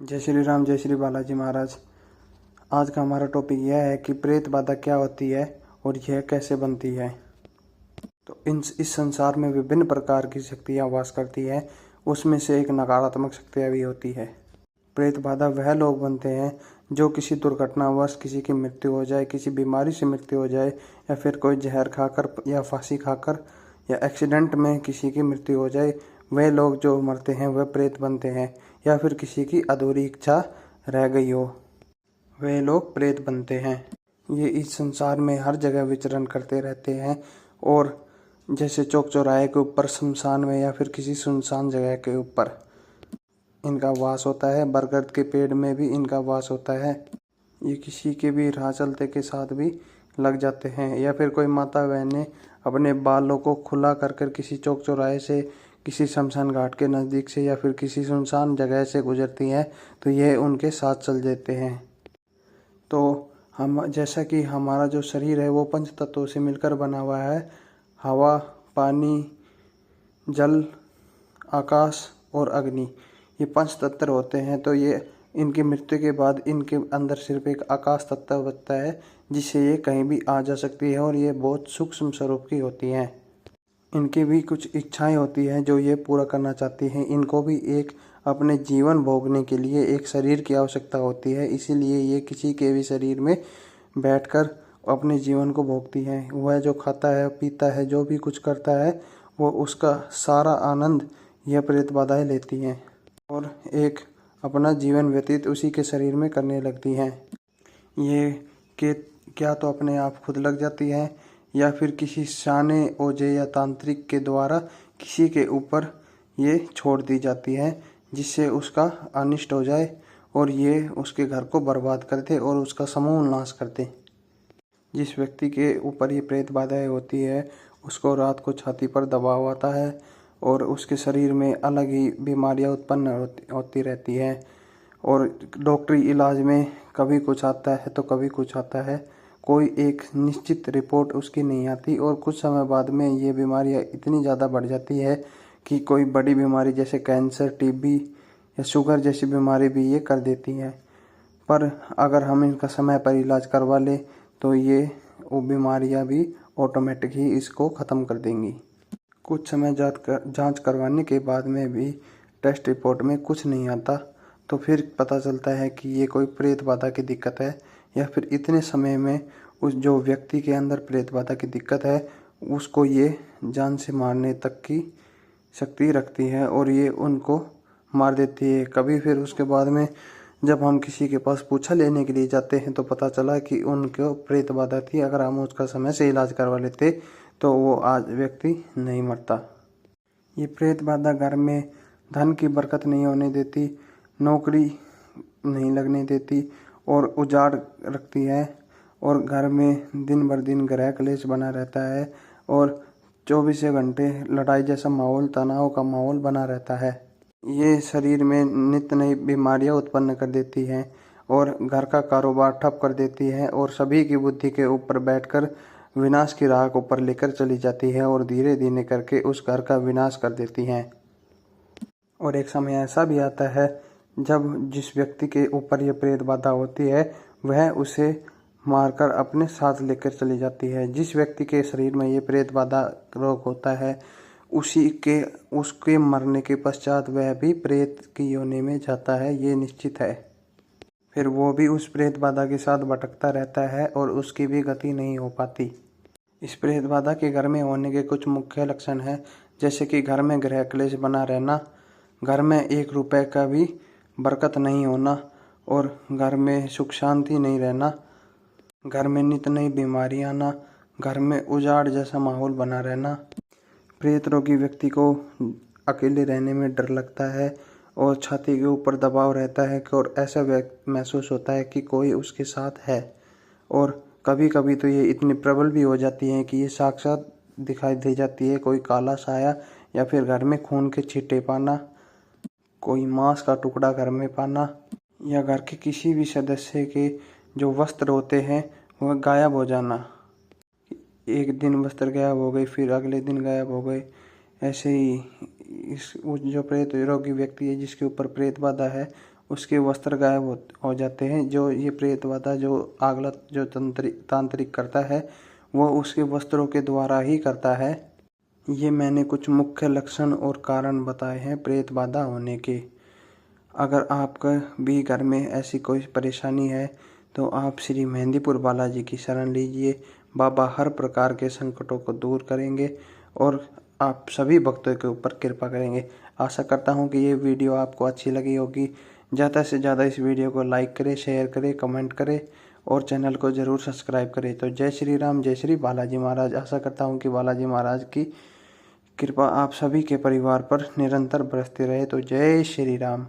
जय श्री राम, जय श्री बालाजी महाराज। आज का हमारा टॉपिक यह है कि प्रेत बाधा क्या होती है और यह कैसे बनती है। तो इस संसार में विभिन्न प्रकार की शक्तियाँ वास करती है, उसमें से एक नकारात्मक शक्तियाँ भी होती है। प्रेत बाधा वह लोग बनते हैं जो किसी दुर्घटनावश किसी की मृत्यु हो जाए, किसी बीमारी से मृत्यु हो जाए, या फिर कोई जहर खाकर या फांसी खाकर या एक्सीडेंट में किसी की मृत्यु हो जाए, वे लोग जो मरते हैं वह प्रेत बनते हैं। या फिर किसी की अधूरी इच्छा रह गई हो, वे लोग प्रेत बनते हैं। ये इस संसार में हर जगह विचरण करते रहते हैं, और जैसे चौक चौराहे के ऊपर, शमशान में, या फिर किसी सुनसान जगह के ऊपर इनका वास होता है। बरगद के पेड़ में भी इनका वास होता है। ये किसी के भी राह चलते के साथ भी लग जाते हैं, या फिर कोई माता बहनें अपने बालों को खुला कर कर किसी चौक चौराहे से, किसी शमशान घाट के नज़दीक से, या फिर किसी सुनसान जगह से गुजरती हैं, तो यह उनके साथ चल देते हैं। तो हम, जैसा कि हमारा जो शरीर है वो पंच तत्वों से मिलकर बना हुआ है। हवा, पानी, जल, आकाश और अग्नि, ये पंच तत्व होते हैं। तो ये इनकी मृत्यु के बाद इनके अंदर सिर्फ एक आकाश तत्व बचता है, जिससे ये कहीं भी आ जा सकती है, और ये बहुत सूक्ष्म स्वरूप की होती हैं। इनकी भी कुछ इच्छाएं होती हैं जो ये पूरा करना चाहती हैं। इनको भी एक अपने जीवन भोगने के लिए एक शरीर की आवश्यकता होती है, इसीलिए ये किसी के भी शरीर में बैठकर अपने जीवन को भोगती हैं। वह जो खाता है, पीता है, जो भी कुछ करता है, वो उसका सारा आनंद यह प्रेत बाधाएं लेती हैं, और एक अपना जीवन व्यतीत उसी के शरीर में करने लगती हैं। ये के क्या तो अपने आप खुद लग जाती हैं, या फिर किसी शाने, ओझे या तांत्रिक के द्वारा किसी के ऊपर ये छोड़ दी जाती है, जिससे उसका अनिष्ट हो जाए और ये उसके घर को बर्बाद कर दे और उसका समूल नाश कर दे। जिस व्यक्ति के ऊपर ये प्रेत बाधाएं होती है, उसको रात को छाती पर दबाव आता है, और उसके शरीर में अलग ही बीमारियां उत्पन्न होती रहती है, और डॉक्टरी इलाज में कभी कुछ आता है तो कभी कुछ आता है। कोई एक निश्चित रिपोर्ट उसकी नहीं आती, और कुछ समय बाद में ये बीमारियां इतनी ज़्यादा बढ़ जाती है कि कोई बड़ी बीमारी जैसे कैंसर, टीबी या शुगर जैसी बीमारी भी ये कर देती हैं। पर अगर हम इनका समय पर इलाज करवा लें तो ये वो बीमारियां भी ऑटोमेटिक ही इसको ख़त्म कर देंगी। कुछ समय जांच करवाने के बाद में भी टेस्ट रिपोर्ट में कुछ नहीं आता, तो फिर पता चलता है कि ये कोई प्रेत बाधा की दिक्कत है, या फिर इतने समय में उस जो व्यक्ति के अंदर प्रेत बाधा की दिक्कत है उसको ये जान से मारने तक की शक्ति रखती है, और ये उनको मार देती है। कभी फिर उसके बाद में जब हम किसी के पास पूछा लेने के लिए जाते हैं तो पता चला कि उनको प्रेत बाधा थी। अगर हम उसका समय से इलाज करवा लेते तो वो आज व्यक्ति नहीं मरता। ये प्रेत बाधा घर में धन की बरकत नहीं होने देती, नौकरी नहीं लगने देती, और उजाड़ रखती है, और घर में दिन भर दिन गृह क्लेश बना रहता है, और 24 घंटे लड़ाई जैसा माहौल, तनाव का माहौल बना रहता है। ये शरीर में नित्य नई बीमारियां उत्पन्न कर देती हैं, और घर का कारोबार ठप कर देती है, और सभी की बुद्धि के ऊपर बैठकर विनाश की राह को ऊपर लेकर चली जाती है, और धीरे धीरे करके उस घर का विनाश कर देती हैं। और एक समय ऐसा भी आता है जब जिस व्यक्ति के ऊपर ये प्रेत बाधा होती है वह उसे मारकर अपने साथ लेकर चली जाती है। जिस व्यक्ति के शरीर में ये प्रेत बाधा रोग होता है, उसके मरने के पश्चात वह भी प्रेत की योनि में जाता है, ये निश्चित है। फिर वो भी उस प्रेत बाधा के साथ भटकता रहता है, और उसकी भी गति नहीं हो पाती। इस प्रेत बाधा के घर में होने के कुछ मुख्य लक्षण हैं, जैसे कि घर में गृह क्लेश बना रहना, घर में 1 रुपए का भी बरकत नहीं होना, और घर में सुख शांति नहीं रहना, घर में नित्य नई बीमारी आना, घर में उजाड़ जैसा माहौल बना रहना। प्रेत रोगी व्यक्ति को अकेले रहने में डर लगता है, और छाती के ऊपर दबाव रहता है, और ऐसा महसूस होता है कि कोई उसके साथ है। और कभी कभी तो ये इतनी प्रबल भी हो जाती है कि ये साक्षात दिखाई दे जाती है। कोई काला साया, या फिर घर में खून के छींटे पाना, कोई मांस का टुकड़ा घर में पाना, या घर के किसी भी सदस्य के जो वस्त्र होते हैं वह गायब हो जाना। एक दिन वस्त्र गायब हो गई, फिर अगले दिन गायब हो गए। ऐसे ही जो प्रेत रोगी व्यक्ति है जिसके ऊपर प्रेत बाधा है, उसके वस्त्र गायब हो जाते हैं। जो ये प्रेत बाधा जो आगलत जो तांत्रिक करता है वो उसके वस्त्रों के द्वारा ही करता है। ये मैंने कुछ मुख्य लक्षण और कारण बताए हैं प्रेत बाधा होने के। अगर आपका भी घर में ऐसी कोई परेशानी है तो आप श्री मेहंदीपुर बालाजी की शरण लीजिए। बाबा हर प्रकार के संकटों को दूर करेंगे और आप सभी भक्तों के ऊपर कृपा करेंगे। आशा करता हूँ कि ये वीडियो आपको अच्छी लगी होगी। ज़्यादा से ज़्यादा इस वीडियो को लाइक करें, शेयर करें, कमेंट करें और चैनल को ज़रूर सब्सक्राइब करें। तो जय श्री राम, जय श्री बालाजी महाराज। आशा करता हूँ कि बालाजी महाराज की कृपा आप सभी के परिवार पर निरंतर बरसती रहे। तो जय श्री राम।